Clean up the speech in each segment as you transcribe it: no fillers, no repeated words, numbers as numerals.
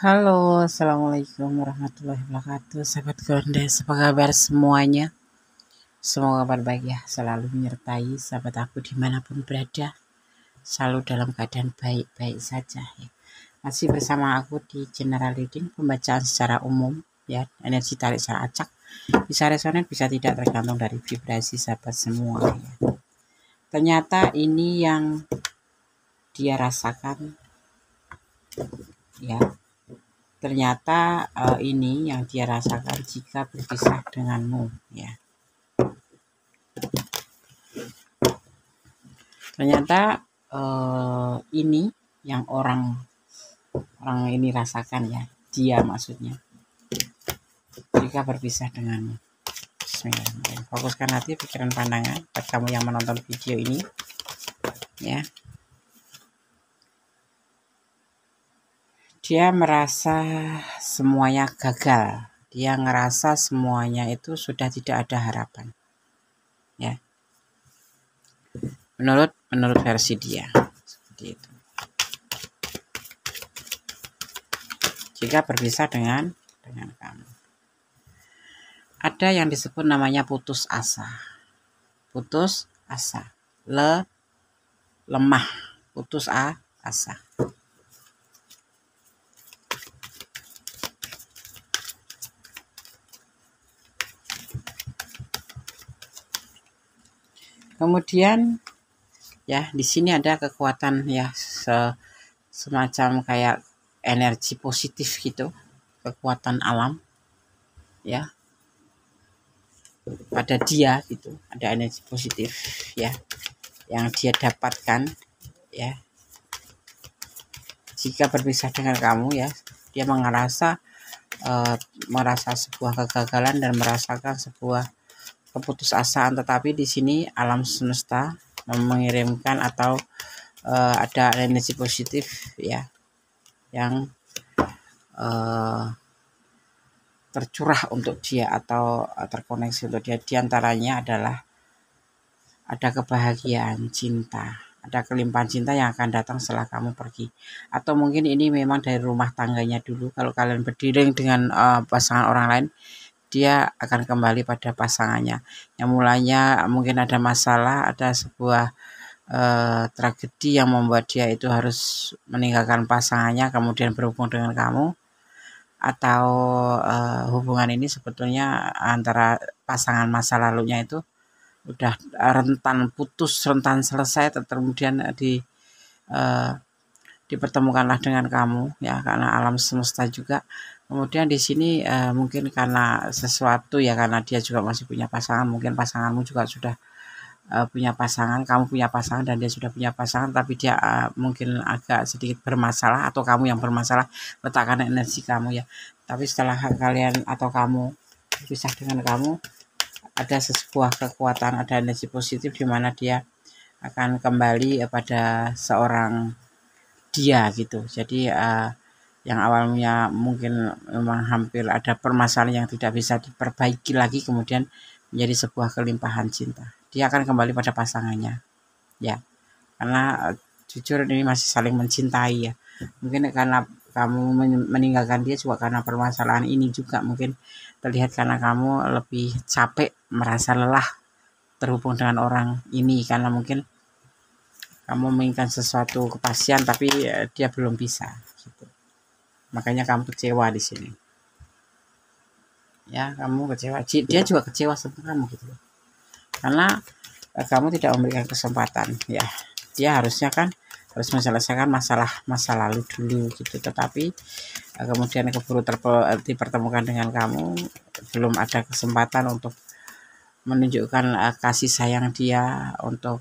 Halo, assalamualaikum warahmatullahi wabarakatuh. Sahabat Gondes, apa kabar semuanya? Semoga kabar baik ya, selalu menyertai sahabat aku dimanapun berada, selalu dalam keadaan baik-baik saja ya. Masih bersama aku di General Reading, pembacaan secara umum ya, energi tarik secara acak. Bisa resonan, bisa tidak, tergantung dari vibrasi sahabat semua ya. Ternyata ini yang dia rasakan ya. Ternyata ini yang dia rasakan jika berpisah denganmu ya. Ternyata ini yang orang ini rasakan ya, dia maksudnya jika berpisah denganmu. Bismillahirrahmanirrahim. Fokuskan hati, pikiran, pandangan buat kamu yang menonton video ini ya. Dia merasa semuanya gagal. Dia ngerasa semuanya itu sudah tidak ada harapan. Ya. Menurut versi dia. Seperti itu. Jika berpisah dengan kamu. Ada yang disebut namanya putus asa. Putus asa. Lemah. Putus asa. Kemudian ya di sini ada kekuatan ya semacam kayak energi positif gitu, kekuatan alam ya pada dia gitu, ada energi positif ya yang dia dapatkan ya jika berpisah dengan kamu ya. Dia merasa sebuah kegagalan dan merasakan sebuah keputusasaan, tetapi di sini alam semesta mengirimkan atau ada energi positif ya yang tercurah untuk dia atau terkoneksi untuk dia. Di antaranya adalah ada kebahagiaan, cinta, ada kelimpahan cinta yang akan datang setelah kamu pergi. Atau mungkin ini memang dari rumah tangganya dulu. Kalau kalian berdiri dengan pasangan orang lain, dia akan kembali pada pasangannya. Yang mulanya mungkin ada masalah, ada sebuah tragedi yang membuat dia itu harus meninggalkan pasangannya kemudian berhubung dengan kamu. Atau hubungan ini sebetulnya antara pasangan masa lalunya itu udah rentan putus, rentan selesai, kemudian dipertemukanlah dengan kamu ya, karena alam semesta juga. Kemudian di sini mungkin karena sesuatu ya, karena dia juga masih punya pasangan, mungkin pasanganmu juga sudah punya pasangan, kamu punya pasangan dan dia sudah punya pasangan, tapi dia mungkin agak sedikit bermasalah atau kamu yang bermasalah, letakkan energi kamu ya. Tapi setelah kalian atau kamu berpisah dengan kamu, ada sebuah kekuatan, ada energi positif di mana dia akan kembali pada seorang dia gitu. Jadi yang awalnya mungkin memang hampir ada permasalahan yang tidak bisa diperbaiki lagi, kemudian menjadi sebuah kelimpahan cinta. Dia akan kembali pada pasangannya ya, karena jujur ini masih saling mencintai ya. Mungkin karena kamu meninggalkan dia juga karena permasalahan ini juga, mungkin terlihat karena kamu lebih capek, merasa lelah terhubung dengan orang ini, karena mungkin kamu menginginkan sesuatu kepastian tapi dia belum bisa gitu. Makanya kamu kecewa di sini ya, kamu kecewa, dia juga kecewa sama kamu gitu, karena kamu tidak memberikan kesempatan ya. Dia harusnya kan harus menyelesaikan masalah masa lalu dulu gitu, tetapi kemudian keburu dipertemukan dengan kamu, belum ada kesempatan untuk menunjukkan kasih sayang dia untuk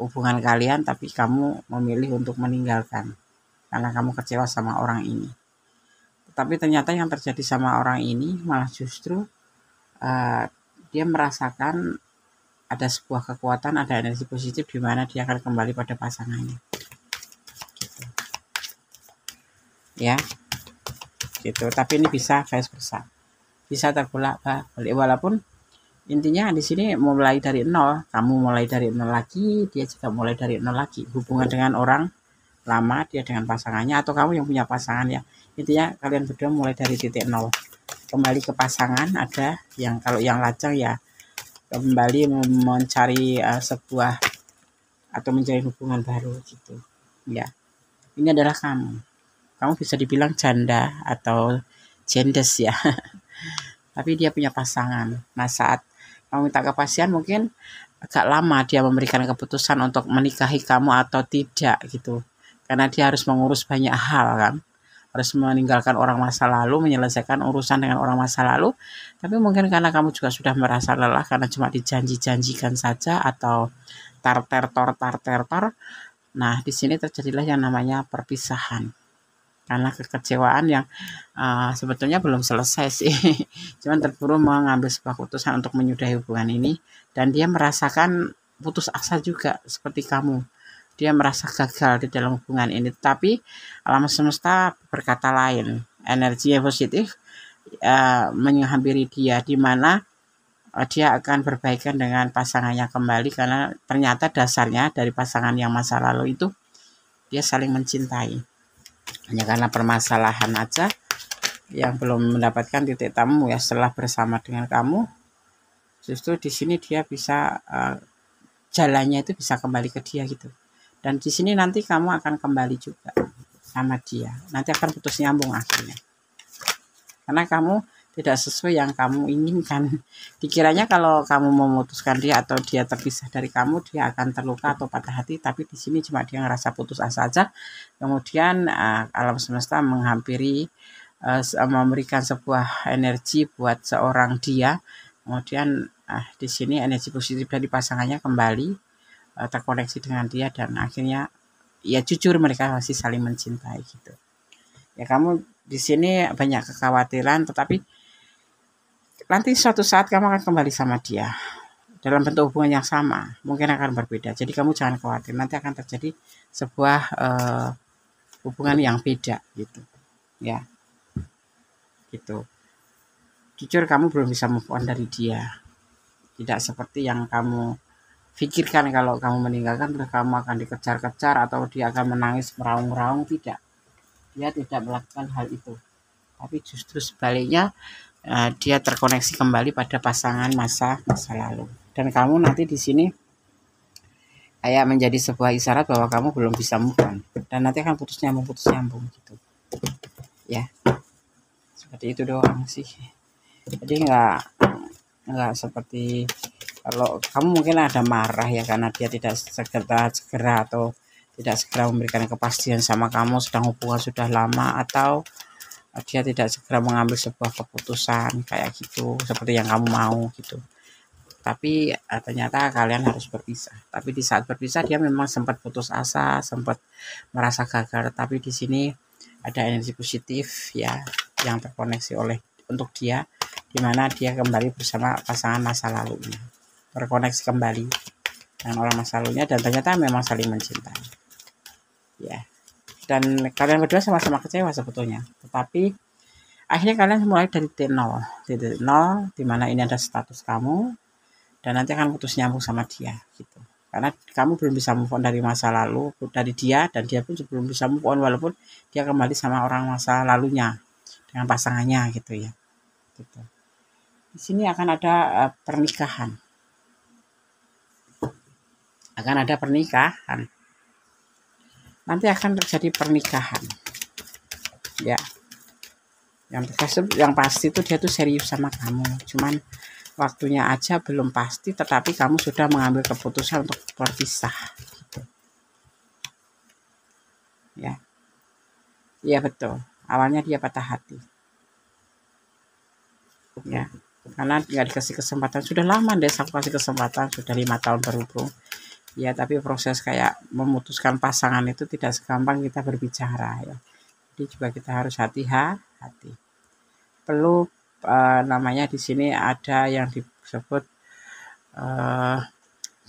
hubungan kalian, tapi kamu memilih untuk meninggalkan karena kamu kecewa sama orang ini. Tapi ternyata yang terjadi sama orang ini malah justru dia merasakan ada sebuah kekuatan, ada energi positif di mana dia akan kembali pada pasangannya gitu. Ya gitu. Tapi ini bisa vice versa, bisa terbolak-balik, walaupun intinya di sini mulai dari nol. Kamu mulai dari nol lagi, dia juga mulai dari nol lagi. Hubungan dengan orang lama dia dengan pasangannya atau kamu yang punya pasangan ya. Intinya kalian berdua mulai dari titik nol. Kembali ke pasangan ada yang kalau yang lajang ya kembali mencari sebuah atau menjalin hubungan baru gitu. Ya. Ini adalah kamu. Kamu bisa dibilang janda atau jendes ya. Tapi dia punya pasangan. Nah, saat kamu minta kepastian mungkin agak lama dia memberikan keputusan untuk menikahi kamu atau tidak gitu. Karena dia harus mengurus banyak hal kan. Harus meninggalkan orang masa lalu, menyelesaikan urusan dengan orang masa lalu. Tapi mungkin karena kamu juga sudah merasa lelah karena cuma dijanji-janjikan saja atau tar-ter-tor. Nah, di sini terjadilah yang namanya perpisahan. Karena kekecewaan yang sebetulnya belum selesai sih. Cuman terburu mengambil sebuah keputusan untuk menyudahi hubungan ini. Dan dia merasakan putus asa juga seperti kamu. Dia merasa gagal di dalam hubungan ini. Tapi alam semesta berkata lain. Energi yang positif menghampiri dia. Di mana dia akan berbaikan dengan pasangannya kembali. Karena ternyata dasarnya dari pasangan yang masa lalu itu dia saling mencintai. Hanya karena permasalahan aja yang belum mendapatkan titik temu ya setelah bersama dengan kamu, justru di sini dia bisa jalannya itu bisa kembali ke dia gitu. Dan di sini nanti kamu akan kembali juga sama dia. Nanti akan putus nyambung akhirnya. Karena kamu tidak sesuai yang kamu inginkan. Dikiranya kalau kamu memutuskan dia atau dia terpisah dari kamu, dia akan terluka atau patah hati. Tapi di sini cuma dia ngerasa putus asa saja. Kemudian alam semesta menghampiri, memberikan sebuah energi buat seorang dia. Kemudian di sini energi positif dari pasangannya kembali terkoneksi dengan dia dan akhirnya ya jujur mereka masih saling mencintai gitu. Ya kamu di sini banyak kekhawatiran, tetapi nanti suatu saat kamu akan kembali sama dia dalam bentuk hubungan yang sama, mungkin akan berbeda. Jadi kamu jangan khawatir, nanti akan terjadi sebuah hubungan yang beda gitu, ya, gitu. Jujur kamu belum bisa move on dari dia, tidak seperti yang kamu pikirkan kalau kamu meninggalkan terus kamu akan dikejar-kejar atau dia akan menangis meraung-raung. Tidak, dia tidak melakukan hal itu, tapi justru sebaliknya dia terkoneksi kembali pada pasangan masa lalu. Dan kamu nanti di sini kayak menjadi sebuah isyarat bahwa kamu belum bisa move on dan nanti akan putus nyambung gitu. Ya, seperti itu doang sih. Jadi nggak seperti kalau kamu mungkin ada marah ya karena dia tidak segera atau tidak segera memberikan kepastian sama kamu sedang hubungan sudah lama, atau dia tidak segera mengambil sebuah keputusan kayak gitu seperti yang kamu mau gitu. Tapi ternyata kalian harus berpisah. Tapi di saat berpisah dia memang sempat putus asa, sempat merasa gagal. Tapi di sini ada energi positif ya yang terkoneksi untuk dia, di mana dia kembali bersama pasangan masa lalunya, terkoneksi kembali dengan orang masa lalunya dan ternyata memang saling mencintai. Ya. Dan kalian berdua sama-sama kecewa sebetulnya, tetapi akhirnya kalian mulai dari titik nol di mana ini ada status kamu dan nanti akan putus nyambung sama dia gitu. Karena kamu belum bisa move on dari masa lalu dari dia dan dia pun belum bisa move on walaupun dia kembali sama orang masa lalunya dengan pasangannya gitu ya. Gitu. Di sini akan ada pernikahan. Akan ada pernikahan. Nanti akan terjadi pernikahan. Ya. Yang pasti itu dia tuh serius sama kamu. Cuman waktunya aja belum pasti, tetapi kamu sudah mengambil keputusan untuk berpisah. Gitu. Ya. Iya betul. Awalnya dia patah hati. Ya. Karena nggak dikasih kesempatan. Sudah lama deh aku kasih kesempatan. Sudah 5 tahun berhubung. Ya, tapi proses kayak memutuskan pasangan itu tidak segampang kita berbicara ya. Jadi juga kita harus hati-hati. Perlu namanya di sini ada yang disebut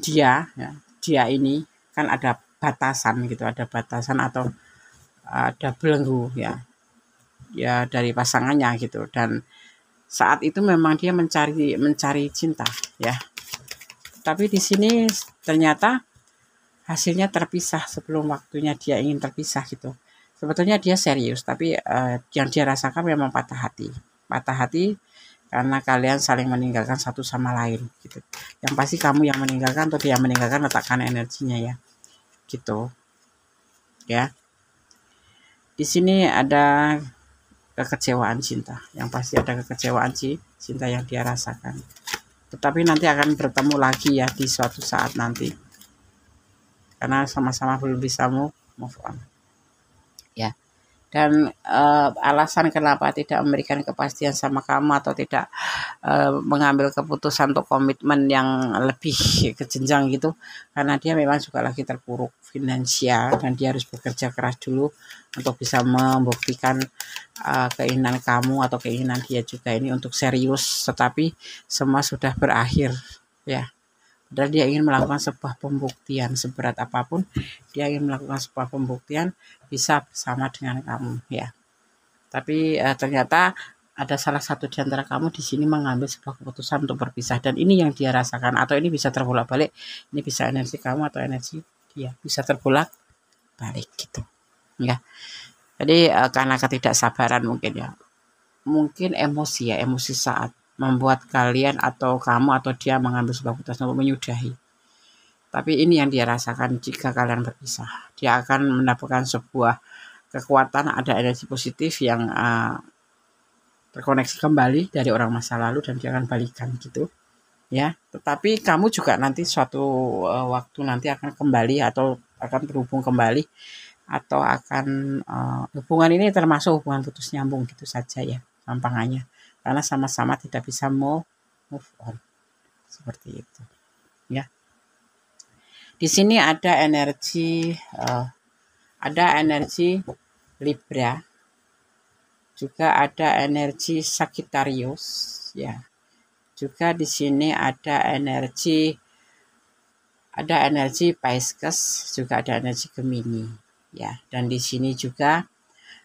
dia ya. Dia ini kan ada batasan gitu, ada batasan atau ada belenggu ya. Ya dari pasangannya gitu, dan saat itu memang dia mencari cinta ya. Tapi di sini ternyata hasilnya terpisah sebelum waktunya dia ingin terpisah gitu. Sebetulnya dia serius, tapi yang dia rasakan memang patah hati. Patah hati karena kalian saling meninggalkan satu sama lain gitu. Yang pasti kamu yang meninggalkan atau dia yang meninggalkan, letakkan energinya ya. Gitu. Ya. Di sini ada kekecewaan cinta. Yang pasti ada kekecewaan cinta yang dia rasakan. Tetapi nanti akan bertemu lagi ya di suatu saat nanti. Karena sama-sama belum bisa move on. Ya. Dan alasan kenapa tidak memberikan kepastian sama kamu atau tidak mengambil keputusan untuk komitmen yang lebih ke jenjang gitu, karena dia memang juga lagi terpuruk finansial dan dia harus bekerja keras dulu untuk bisa membuktikan keinginan kamu atau keinginan dia juga ini untuk serius, tetapi semua sudah berakhir ya. Dan dia ingin melakukan sebuah pembuktian seberat apapun, dia ingin melakukan sebuah pembuktian bisa bersama dengan kamu ya. Tapi ternyata ada salah satu di antara kamu di sini mengambil sebuah keputusan untuk berpisah, dan ini yang dia rasakan, atau ini bisa terbolak-balik, ini bisa energi kamu atau energi dia, bisa terbolak-balik gitu ya. Jadi karena ketidaksabaran mungkin ya, mungkin emosi ya, emosi saat membuat kalian atau kamu atau dia mengambil sebuah keputusan untuk menyudahi. Tapi ini yang dia rasakan jika kalian berpisah. Dia akan mendapatkan sebuah kekuatan, ada energi positif yang terkoneksi kembali dari orang masa lalu dan dia akan balikan gitu ya. Tetapi kamu juga nanti suatu waktu nanti akan kembali atau akan berhubung kembali, atau akan hubungan ini termasuk hubungan putus nyambung gitu saja ya gampangannya, karena sama-sama tidak bisa move on seperti itu ya. Di sini ada energi Libra, juga ada energi Sagittarius ya. Juga di sini ada energi Pisces, juga ada energi Gemini ya. Dan di sini juga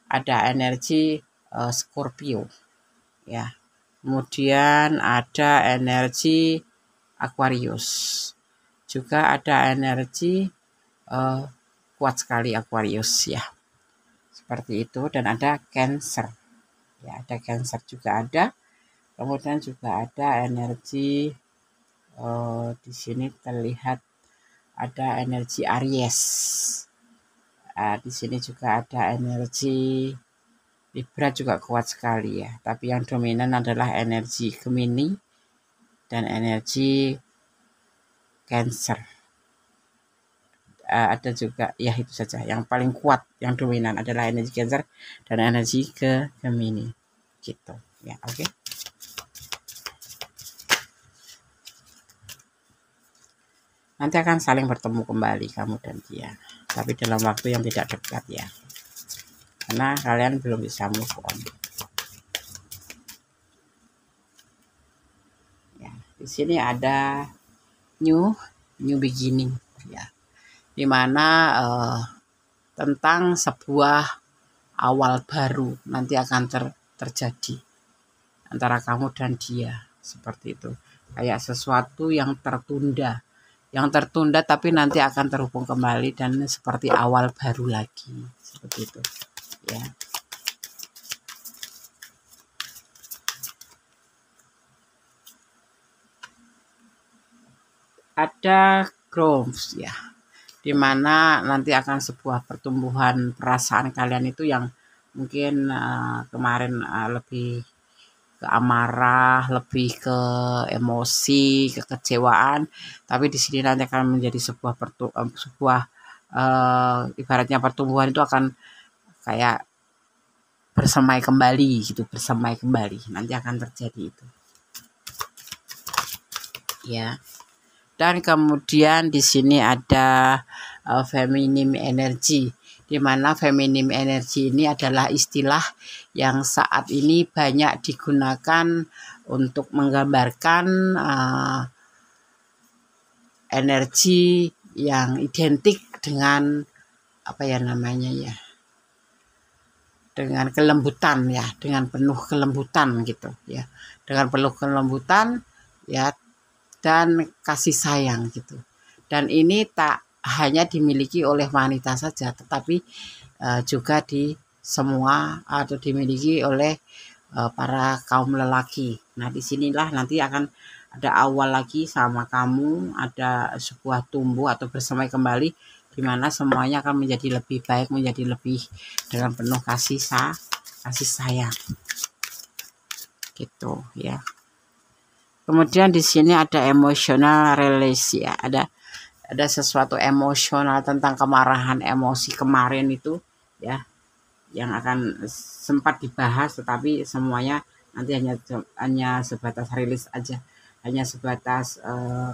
ada energi Scorpio ya. Kemudian ada energi Aquarius. Juga ada energi kuat sekali Aquarius ya. Seperti itu. Dan ada Cancer. Ya, ada Cancer juga ada. Kemudian juga ada energi di sini terlihat ada energi Aries. Di sini juga ada energi Libra, juga kuat sekali ya. Tapi yang dominan adalah energi Gemini dan energi Cancer. Ada juga ya, itu saja yang paling kuat, yang dominan adalah energi Cancer dan energi Gemini gitu ya. Oke. Nanti akan saling bertemu kembali kamu dan dia, tapi dalam waktu yang tidak dekat ya, karena kalian belum bisa move on ya. Di sini ada new beginning ya, dimana tentang sebuah awal baru nanti akan terjadi antara kamu dan dia, seperti itu. Kayak sesuatu yang tertunda tapi nanti akan terhubung kembali dan seperti awal baru lagi, seperti itu ya. Ada growth ya, dimana nanti akan sebuah pertumbuhan perasaan kalian itu yang mungkin kemarin lebih ke amarah, lebih ke emosi, kekecewaan, tapi di sini nanti akan menjadi sebuah ibaratnya pertumbuhan itu akan kayak bersemai kembali gitu, nanti akan terjadi itu ya. Dan kemudian di sini ada feminim energy, di mana feminim energy ini adalah istilah yang saat ini banyak digunakan untuk menggambarkan energi yang identik dengan apa ya namanya ya, dengan kelembutan ya, dengan penuh kelembutan gitu ya, dengan penuh kelembutan ya, dan kasih sayang gitu. Dan ini tak hanya dimiliki oleh wanita saja, tetapi juga di semua atau dimiliki oleh para kaum lelaki. Nah, disinilah nanti akan ada awal lagi sama kamu, ada sebuah tumbuh atau bersemai kembali, di mana semuanya akan menjadi lebih baik, menjadi lebih dengan penuh kasih sayang, gitu ya. Kemudian di sini ada emotional release ya, ada sesuatu emosional tentang kemarahan, emosi kemarin itu ya, yang akan sempat dibahas, tetapi semuanya nanti hanya sebatas rilis aja, hanya sebatas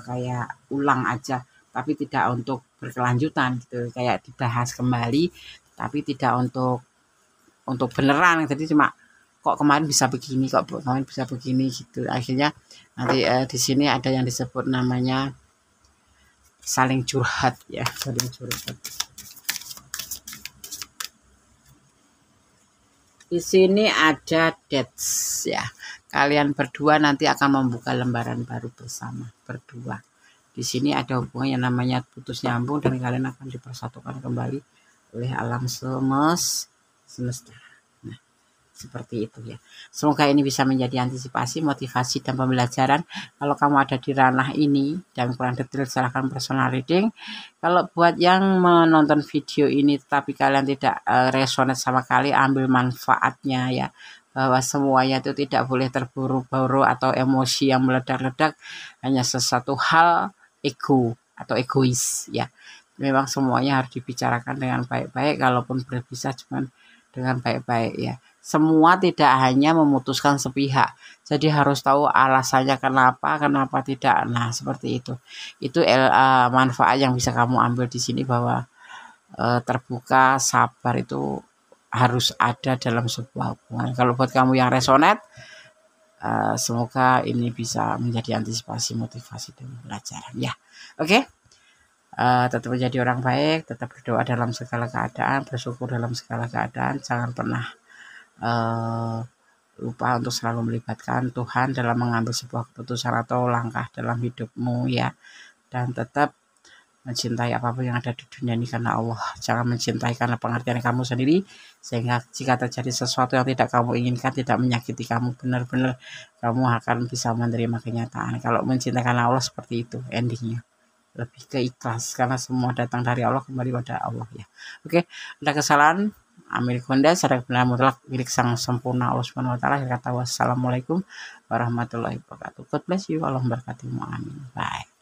kayak ulang aja, tapi tidak untuk berkelanjutan gitu, kayak dibahas kembali tapi tidak untuk beneran. Jadi cuma kok kemarin bisa begini, kok kemarin bisa begini gitu. Akhirnya nanti di sini ada yang disebut namanya saling curhat ya, saling curhat. Di sini ada dates ya. Kalian berdua nanti akan membuka lembaran baru bersama berdua. Di sini ada hubungan yang namanya putus nyambung dan kalian akan dipersatukan kembali oleh alam semesta. Nah, seperti itu ya. Semoga ini bisa menjadi antisipasi, motivasi, dan pembelajaran. Kalau kamu ada di ranah ini dan kurang detail, silahkan personal reading. Kalau buat yang menonton video ini tapi kalian tidak resonate sama kali, ambil manfaatnya ya, bahwa semuanya itu tidak boleh terburu-buru atau emosi yang meledak-ledak, hanya sesuatu hal ego atau egois ya. Memang semuanya harus dibicarakan dengan baik-baik, kalaupun berpisah cuman dengan baik-baik ya. Semua tidak hanya memutuskan sepihak, jadi harus tahu alasannya kenapa tidak. Nah, seperti itu. Itu manfaat yang bisa kamu ambil di sini, bahwa terbuka, sabar itu harus ada dalam sebuah hubungan. Kalau buat kamu yang resonate, semoga ini bisa menjadi antisipasi, motivasi, dan pelajaran ya. Oke. Tetap menjadi orang baik, tetap berdoa dalam segala keadaan, bersyukur dalam segala keadaan, jangan pernah lupa untuk selalu melibatkan Tuhan dalam mengambil sebuah keputusan atau langkah dalam hidupmu ya, dan tetap mencintai apapun yang ada di dunia ini karena Allah. Jangan mencintai karena pengertian kamu sendiri, sehingga jika terjadi sesuatu yang tidak kamu inginkan, tidak menyakiti kamu, benar-benar kamu akan bisa menerima kenyataan. Kalau mencintai karena Allah, seperti itu endingnya, lebih ke ikhlas, karena semua datang dari Allah, kembali pada Allah ya. Oke, ada kesalahan milik Honda, ada kebenaran mutlak milik Sang Sempurna Allah Subhanahu wa taala. Kata wassalamualaikum warahmatullahi wabarakatuh. God bless you. Allah memberkatimu. Amin. Bye.